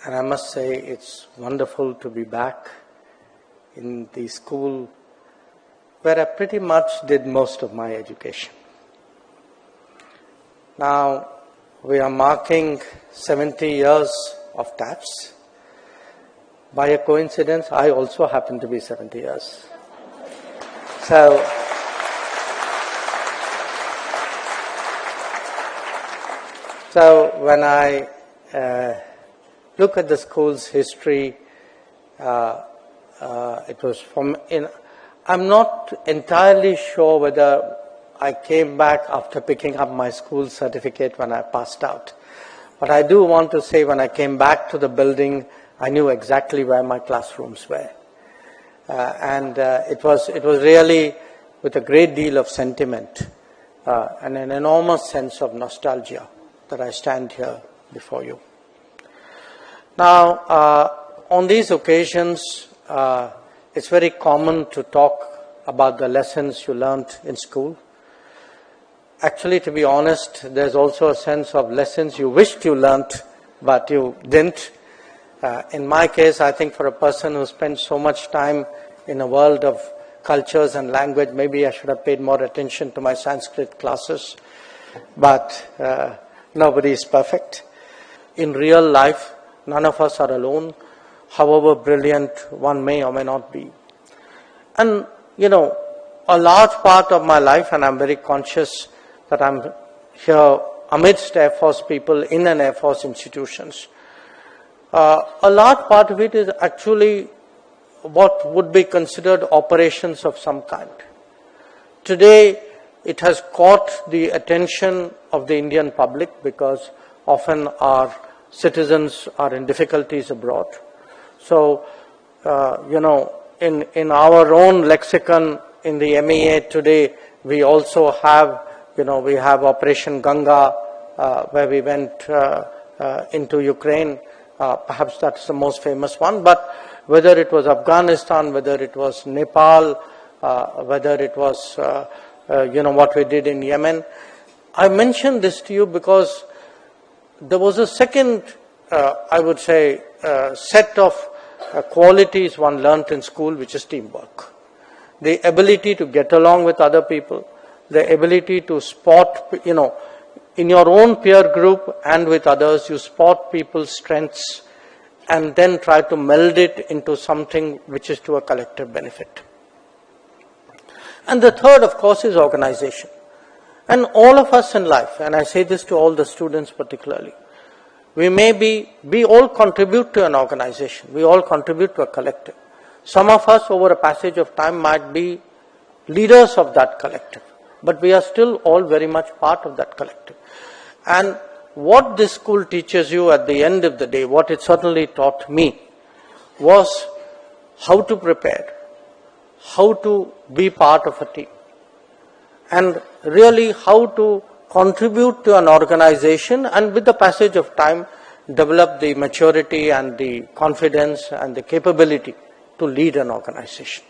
And I must say it's wonderful to be back in the school where I pretty much did most of my education. Now, we are marking 70 years of TAFS. By a coincidence, I also happen to be 70 years. So when I look at the school's history, it was I'm not entirely sure whether I came back after picking up my school certificate when I passed out. But I do want to say when I came back to the building, I knew exactly where my classrooms were. It was really with a great deal of sentiment and an enormous sense of nostalgia that I stand here before you. Now, on these occasions, it's very common to talk about the lessons you learned in school. Actually, to be honest, there's also a sense of lessons you wished you learned, but you didn't. In my case, I think for a person who spent so much time in a world of cultures and language, maybe I should have paid more attention to my Sanskrit classes. But nobody is perfect. In real life, none of us are alone, however brilliant one may or may not be. And, a large part of my life, and I'm very conscious that I'm here amidst Air Force people in an Air Force institutions, a large part of it is actually what would be considered operations of some kind. Today, it has caught the attention of the Indian public because often our citizens are in difficulties abroad. So, in our own lexicon in the MEA today, we also have, we have Operation Ganga, where we went into Ukraine. Perhaps that's the most famous one. But whether it was Afghanistan, whether it was Nepal, whether it was, what we did in Yemen. I mention this to you because there was a second, I would say, set of qualities one learnt in school, which is teamwork. The ability to get along with other people, the ability to spot, in your own peer group and with others, you spot people's strengths and then try to meld it into something which is to a collective benefit. And the third, of course, is organization. And all of us in life, and I say this to all the students particularly, we all contribute to an organization. We all contribute to a collective. Some of us over a passage of time might be leaders of that collective, but we are still all very much part of that collective. And what this school teaches you at the end of the day, what it certainly taught me, was how to prepare, how to be part of a team, and really how to contribute to an organization and with the passage of time develop the maturity and the confidence and the capability to lead an organization.